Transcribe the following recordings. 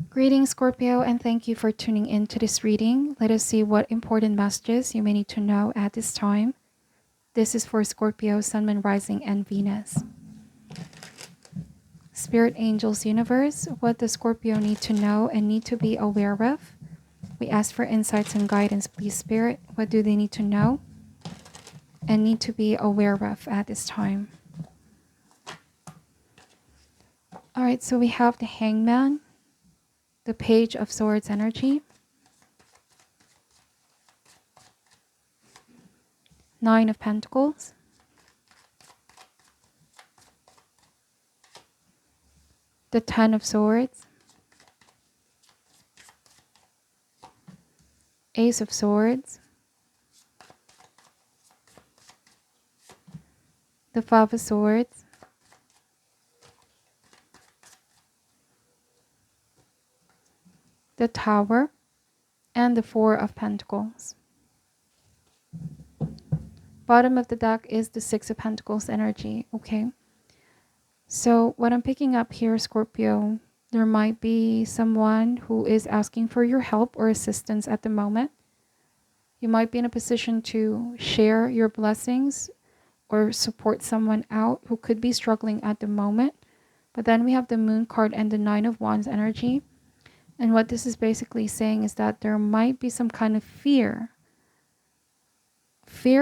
Greetings, Scorpio, and thank you for tuning in to this reading. Let us see what important messages you may need to know at this time. This is for Scorpio, Sun, Moon, Rising, and Venus. Spirit Angels Universe, what does Scorpio need to know and need to be aware of? We ask for insights and guidance, please, Spirit. What do they need to know and need to be aware of at this time? All right, so we have the Hangman, the Page of Swords energy, Nine of Pentacles, the Ten of Swords, Ace of Swords, the Five of Swords, the Tower, and the Four of Pentacles. Bottom of the deck is the Six of Pentacles energy, okay? So what I'm picking up here, Scorpio, there might be someone who is asking for your help or assistance at the moment. You might be in a position to share your blessings or support someone out who could be struggling at the moment. But then we have the Moon card and the Nine of Wands energy. And what this is basically saying is that there might be some kind of fear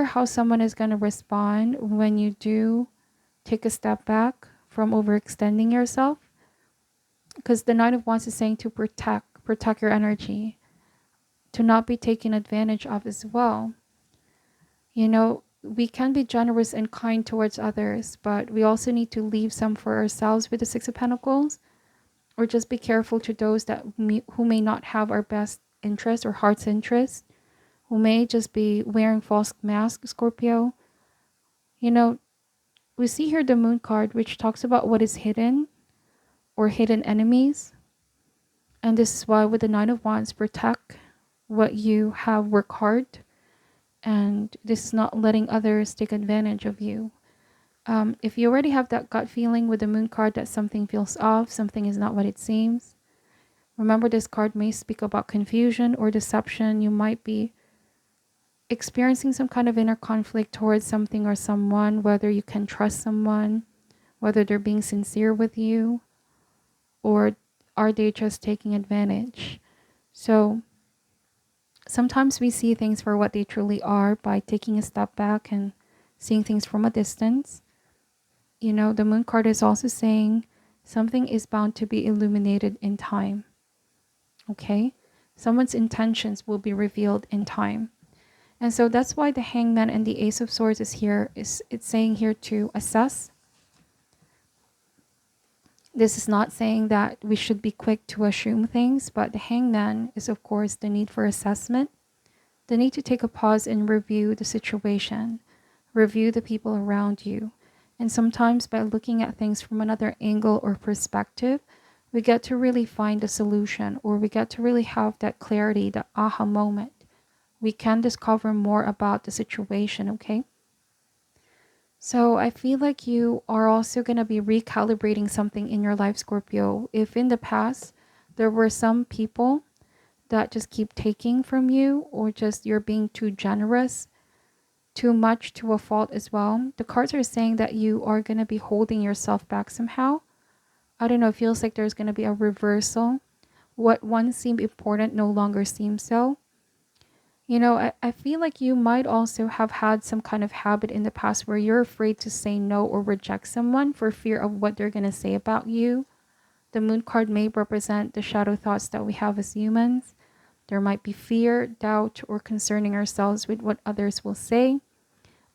how someone is going to respond when you do take a step back from overextending yourself, because the Nine of Wands is saying to protect your energy, to not be taken advantage of as well. You know, we can be generous and kind towards others, but we also need to leave some for ourselves with the Six of Pentacles, or just be careful to those who may not have our best interest or heart's interest, who may just be wearing false masks, Scorpio. You know, we see here the Moon card, which talks about what is hidden or hidden enemies. And this is why with the Nine of Wands, protect what you have worked hard. And this is not letting others take advantage of you. If you already have that gut feeling with the Moon card that something feels off, something is not what it seems, remember this card may speak about confusion or deception. You might be experiencing some kind of inner conflict towards something or someone, whether you can trust someone, whether they're being sincere with you, or are they just taking advantage? So sometimes we see things for what they truly are by taking a step back and seeing things from a distance. You know, the Moon card is also saying something is bound to be illuminated in time. Okay? Someone's intentions will be revealed in time. And so that's why the Hangman and the Ace of Swords is here. It's saying here to assess. This is not saying that we should be quick to assume things, but the Hangman is, of course, the need for assessment, the need to take a pause and review the situation, review the people around you. And sometimes by looking at things from another angle or perspective, we get to really find a solution, or we get to really have that clarity, the aha moment. We can discover more about the situation, okay? So I feel like you are also going to be recalibrating something in your life, Scorpio. If in the past there were some people that just keep taking from you, or just you're being too generous, too much to a fault as well, the cards are saying that you are going to be holding yourself back somehow. I don't know, it feels like there's going to be a reversal. What once seemed important no longer seems so. You know, I feel like you might also have had some kind of habit in the past where you're afraid to say no or reject someone for fear of what they're going to say about you. The Moon card may represent the shadow thoughts that we have as humans. There might be fear, doubt, or concerning ourselves with what others will say.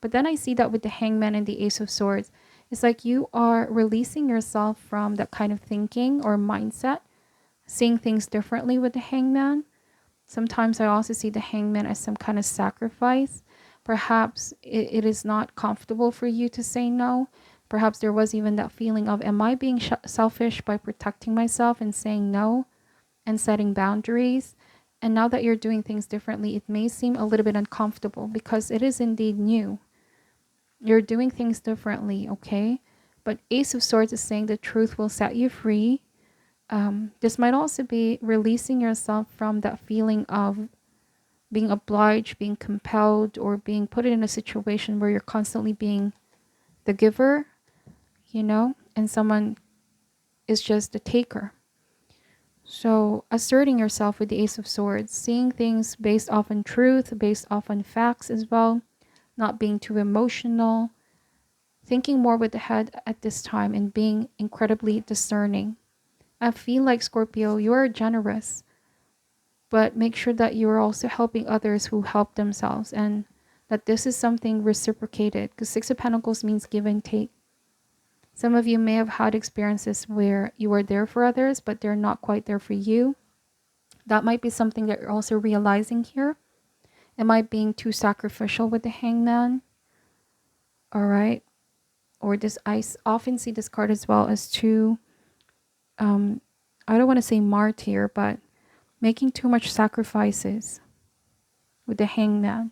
But then I see that with the Hangman and the Ace of Swords, it's like you are releasing yourself from that kind of thinking or mindset, seeing things differently with the Hangman. Sometimes I also see the Hangman as some kind of sacrifice. Perhaps it is not comfortable for you to say no. Perhaps there was even that feeling of, am I being selfish by protecting myself and saying no and setting boundaries? And now that you're doing things differently, it may seem a little bit uncomfortable because it is indeed new. You're doing things differently, okay? But Ace of Swords is saying the truth will set you free. This might also be releasing yourself from that feeling of being obliged, being compelled, or being put in a situation where you're constantly being the giver, and someone is just the taker. So asserting yourself with the Ace of Swords, seeing things based off on truth, based off on facts as well, not being too emotional, thinking more with the head at this time, and being incredibly discerning. I feel like, Scorpio, you are generous, but make sure that you are also helping others who help themselves, and that this is something reciprocated, because Six of Pentacles means give and take. Some of you may have had experiences where you are there for others, but they're not quite there for you. That might be something that you're also realizing here. Am I being too sacrificial with the Hangman? All right. Or this, I often see this card as well as too, I don't want to say martyr, but making too much sacrifices with the Hangman.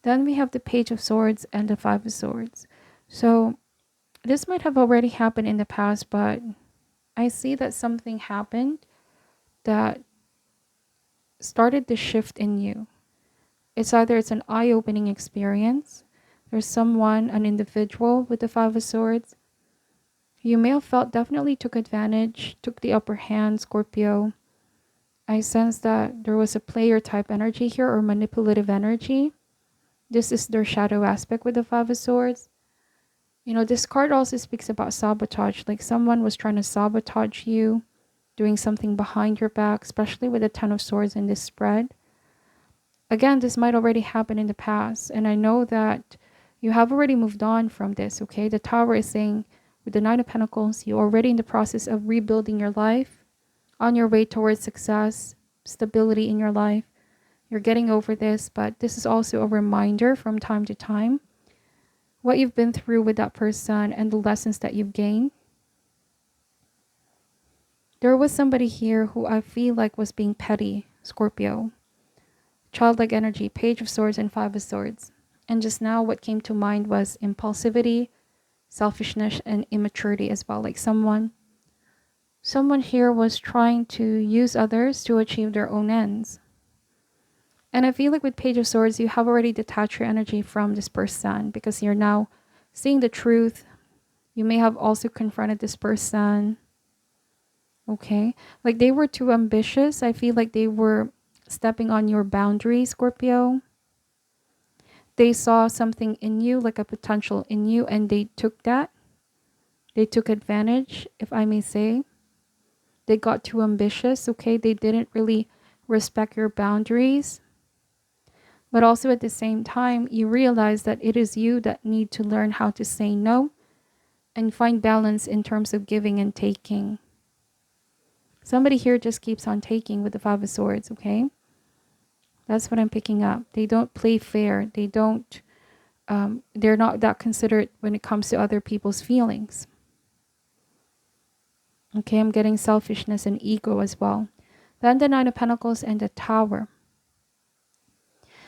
Then we have the Page of Swords and the Five of Swords. So this might have already happened in the past, but I see that something happened that started the shift in you. It's either it's an eye-opening experience. There's someone, an individual with the Five of Swords. You may have felt definitely took advantage, took the upper hand, Scorpio. I sense that there was a player type energy here, or manipulative energy. This is their shadow aspect with the Five of Swords. This card also speaks about sabotage, like someone was trying to sabotage you, doing something behind your back, especially with the Ten of Swords in this spread. Again, this might already happen in the past, and I know that you have already moved on from this, okay? The Tower is saying, with the Nine of Pentacles, you're already in the process of rebuilding your life, on your way towards success, stability in your life. You're getting over this, but this is also a reminder from time to time what you've been through with that person and the lessons that you've gained. There was somebody here who I feel like was being petty, Scorpio. Childlike energy, Page of Swords and Five of Swords. And just now what came to mind was impulsivity, selfishness, and immaturity as well. Like someone here was trying to use others to achieve their own ends. And I feel like with Page of Swords, you have already detached your energy from this person because you're now seeing the truth. You may have also confronted this person. Okay. Like they were too ambitious. I feel like they were stepping on your boundaries, Scorpio. They saw something in you, like a potential in you, and they took that. They took advantage, if I may say. They got too ambitious, okay? They didn't really respect your boundaries. But also at the same time, you realize that it is you that need to learn how to say no and find balance in terms of giving and taking. Somebody here just keeps on taking with the Five of Swords, okay? That's what I'm picking up. They don't play fair. They don't, they're not that considerate when it comes to other people's feelings. Okay, I'm getting selfishness and ego as well. Then the Nine of Pentacles and the Tower.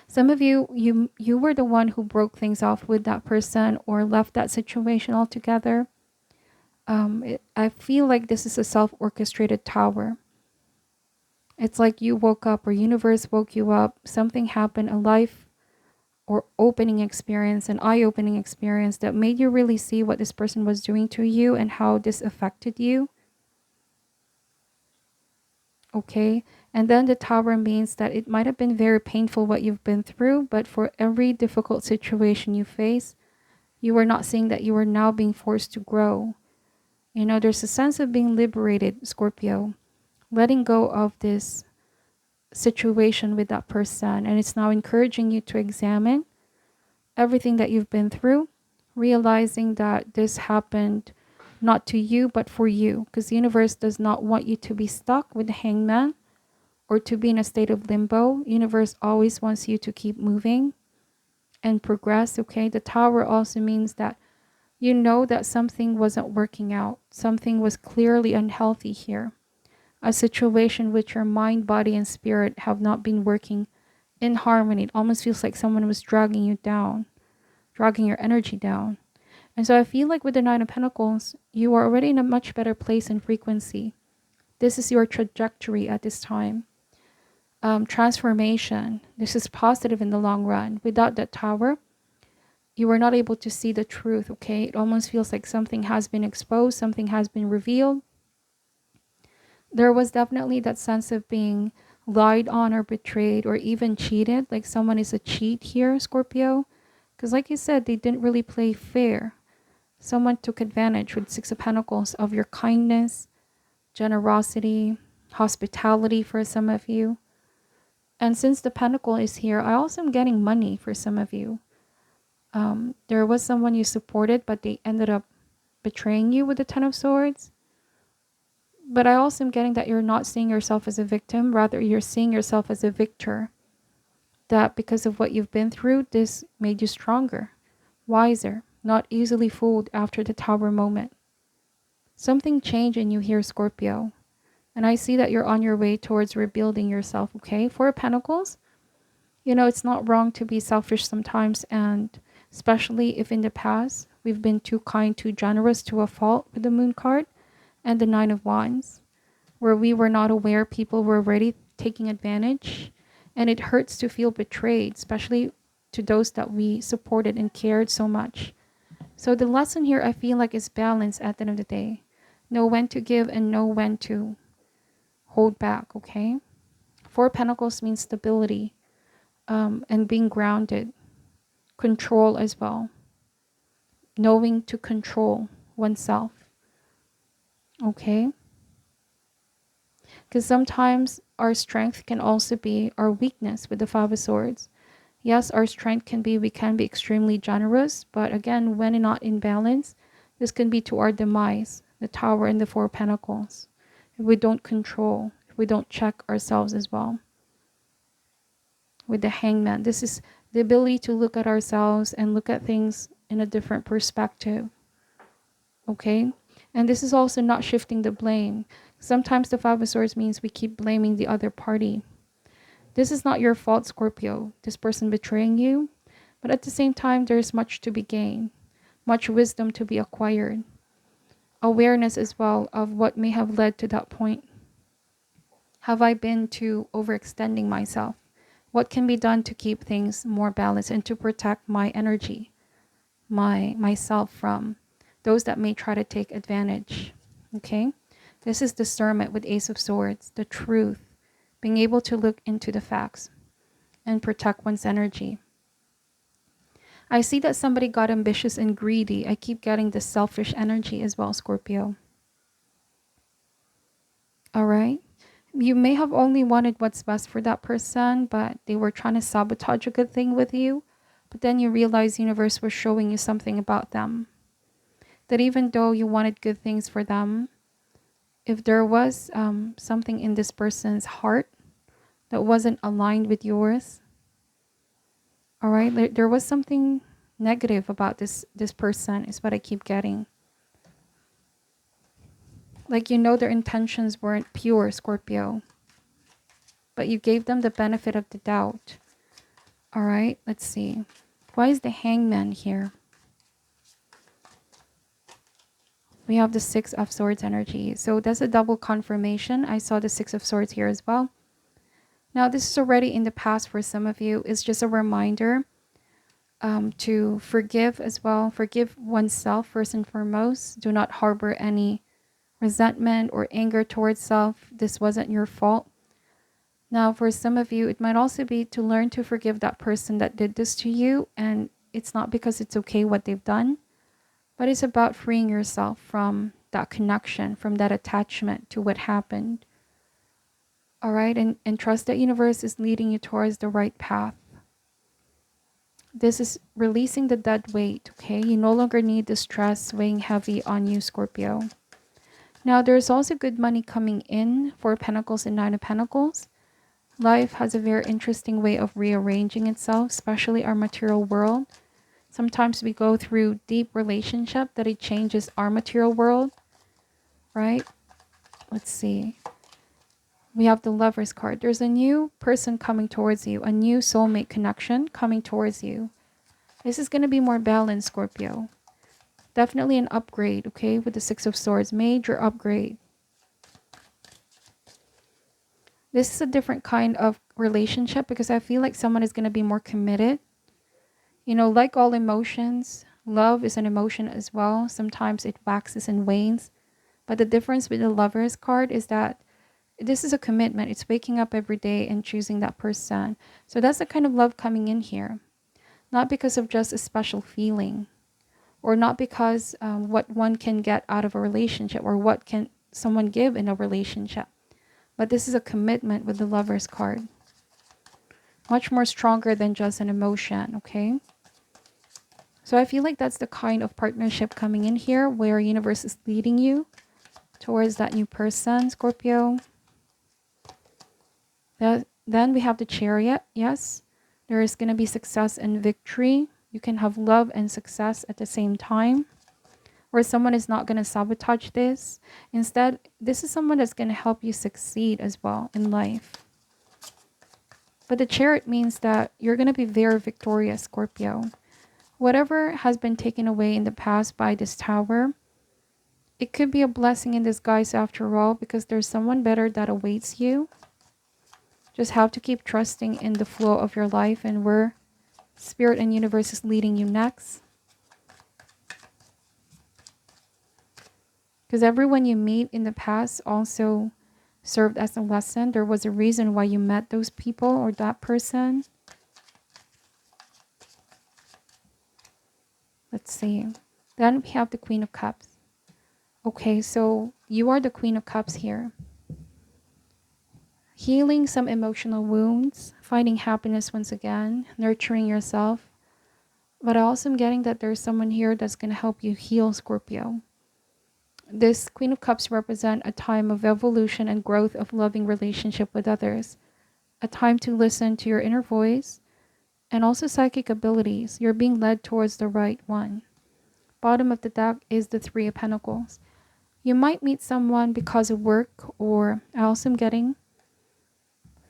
Some of you were the one who broke things off with that person or left that situation altogether. I feel like this is a self-orchestrated tower. It's like you woke up or universe woke you up. Something happened, a life or opening experience, an eye-opening experience that made you really see what this person was doing to you and how this affected you. Okay, and then the Tower means that it might have been very painful what you've been through, but for every difficult situation you face, you are not seeing that you are now being forced to grow. There's a sense of being liberated, Scorpio, letting go of this situation with that person, and it's now encouraging you to examine everything that you've been through, realizing that this happened not to you, but for you, because the universe does not want you to be stuck with the Hangman or to be in a state of limbo. Universe always wants you to keep moving and progress, okay? The Tower also means that you know that something wasn't working out. Something was clearly unhealthy here. A situation which your mind, body, and spirit have not been working in harmony. It almost feels like someone was dragging you down, dragging your energy down. And so I feel like with the Nine of Pentacles, you are already in a much better place in frequency. This is your trajectory at this time. Transformation. This is positive in the long run. Without that Tower, you are not able to see the truth, okay? It almost feels like something has been exposed, something has been revealed. There was definitely that sense of being lied on or betrayed or even cheated, like someone is a cheat here, Scorpio. Because like you said, they didn't really play fair. Someone took advantage with Six of Pentacles of your kindness, generosity, hospitality for some of you. And since the Pentacle is here, I also am getting money for some of you. There was someone you supported, but they ended up betraying you with the Ten of Swords. But I also am getting that you're not seeing yourself as a victim, rather you're seeing yourself as a victor. That because of what you've been through, this made you stronger, wiser, not easily fooled after the Tower moment. Something changed in you here, Scorpio. And I see that you're on your way towards rebuilding yourself, okay? Four of Pentacles, you know, it's not wrong to be selfish sometimes, and especially if in the past we've been too kind, too generous to a fault with the Moon card and the Nine of Wands, where we were not aware people were already taking advantage. And it hurts to feel betrayed, especially to those that we supported and cared so much. So the lesson here, I feel like, is balance at the end of the day. Know when to give and know when to hold back, okay? Four Pentacles means stability, and being grounded. Control as well. Knowing to control oneself, okay? Because sometimes our strength can also be our weakness with the Five of Swords. Yes, our strength can be, we can be extremely generous, but again, when not in balance, this can be to our demise, the Tower and the Four Pentacles. If we don't control, if we don't check ourselves as well. With the Hangman, this is the ability to look at ourselves and look at things in a different perspective. Okay? And this is also not shifting the blame. Sometimes the Five of Swords means we keep blaming the other party. This is not your fault, Scorpio, this person betraying you. But at the same time, there's much to be gained, much wisdom to be acquired. Awareness as well of what may have led to that point. Have I been too overextending myself? What can be done to keep things more balanced and to protect my energy, myself from those that may try to take advantage? Okay? This is discernment with Ace of Swords, the truth, being able to look into the facts and protect one's energy. I see that somebody got ambitious and greedy. I keep getting the selfish energy as well, Scorpio. All right? You may have only wanted what's best for that person, but they were trying to sabotage a good thing with you. But then you realize the universe was showing you something about them. That even though you wanted good things for them, if there was something in this person's heart that wasn't aligned with yours, all right, there was something negative about this person is what I keep getting. Like, you know, their intentions weren't pure, Scorpio, but you gave them the benefit of the doubt. All right, let's see. Why is the Hangman here? We have the Six of Swords energy. So that's a double confirmation. I saw the Six of Swords here as well. Now, this is already in the past for some of you. It's just a reminder to forgive as well. Forgive oneself first and foremost. Do not harbor any resentment or anger towards self. This wasn't your fault. Now, for some of you, it might also be to learn to forgive that person that did this to you. And it's not because it's okay what they've done, but it's about freeing yourself from that connection, from that attachment to what happened. All right, and trust that universe is leading you towards the right path. This is releasing the dead weight, okay? You no longer need the stress weighing heavy on you, Scorpio. Now, there's also good money coming in for Pentacles and Nine of Pentacles. Life has a very interesting way of rearranging itself, especially our material world. Sometimes we go through deep relationship that it changes our material world, right? Let's see. We have the Lover's card. There's a new person coming towards you, a new soulmate connection coming towards you. This is going to be more balanced, Scorpio. Definitely an upgrade, okay, with the Six of Swords. Major upgrade. This is a different kind of relationship because I feel like someone is going to be more committed. You know, like all emotions, love is an emotion as well. Sometimes it waxes and wanes. But the difference with the Lovers card is that this is a commitment. It's waking up every day and choosing that person. So that's the kind of love coming in here. Not because of just a special feeling, or not because what one can get out of a relationship, or what can someone give in a relationship. But this is a commitment with the Lovers card. Much more stronger than just an emotion, okay? So I feel like that's the kind of partnership coming in here where universe is leading you towards that new person, Scorpio. Then we have the Chariot. Yes, there is going to be success and victory. You can have love and success at the same time, where someone is not going to sabotage this. Instead, this is someone that's going to help you succeed as well in life. But the Chariot means that you're going to be very victorious, Scorpio. Whatever has been taken away in the past by this Tower, it could be a blessing in disguise after all, because there's someone better that awaits you. Just have to keep trusting in the flow of your life and where Spirit and Universe is leading you next. Because everyone you meet in the past also served as a lesson. There was a reason why you met those people or that person. Let's see. Then we have the Queen of Cups. Okay, so you are the Queen of Cups here. Healing some emotional wounds, finding happiness once again, nurturing yourself. But I also am getting that there's someone here that's going to help you heal, Scorpio. This Queen of Cups represent a time of evolution and growth of loving relationship with others. A time to listen to your inner voice and also psychic abilities. You're being led towards the right one. Bottom of the deck is the Three of Pentacles. You might meet someone because of work, or I also am getting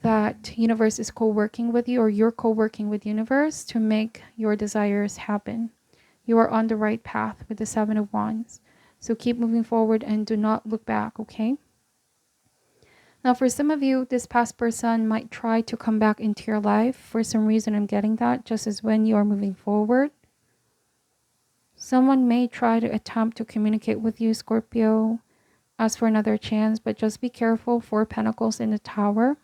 that universe is co-working with you, or you're co-working with universe to make your desires happen. You are on the right path with the Seven of Wands. So keep moving forward and do not look back, okay? Now, for some of you, this past person might try to come back into your life. For some reason, I'm getting that, just as when you are moving forward. Someone may try to attempt to communicate with you, Scorpio, ask for another chance, but just be careful. Four Pentacles in the Tower.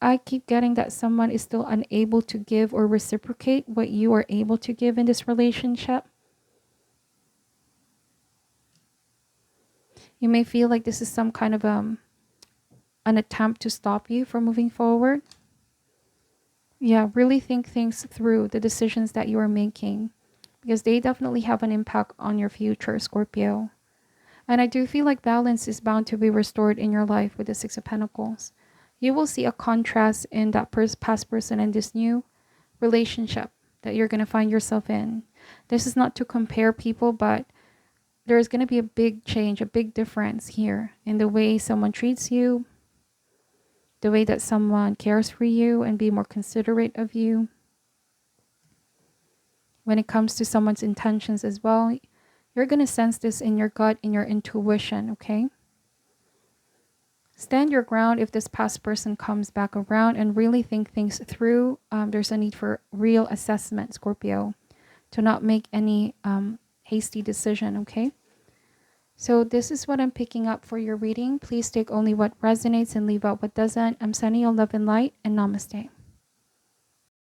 I keep getting that someone is still unable to give or reciprocate what you are able to give in this relationship. You may feel like this is some kind of an attempt to stop you from moving forward. Yeah, really think things through, the decisions that you are making, because they definitely have an impact on your future, Scorpio. And I do feel like balance is bound to be restored in your life with the Six of Pentacles. You will see a contrast in that past person and this new relationship that you're going to find yourself in. This is not to compare people, but there's going to be a big change, a big difference here in the way someone treats you, the way that someone cares for you and be more considerate of you. When it comes to someone's intentions as well, you're going to sense this in your gut, in your intuition, okay? Stand your ground if this past person comes back around and really think things through. There's a need for real assessment, Scorpio, to not make any hasty decision, okay? So this is what I'm picking up for your reading. Please take only what resonates and leave out what doesn't. I'm sending you love and light, and namaste.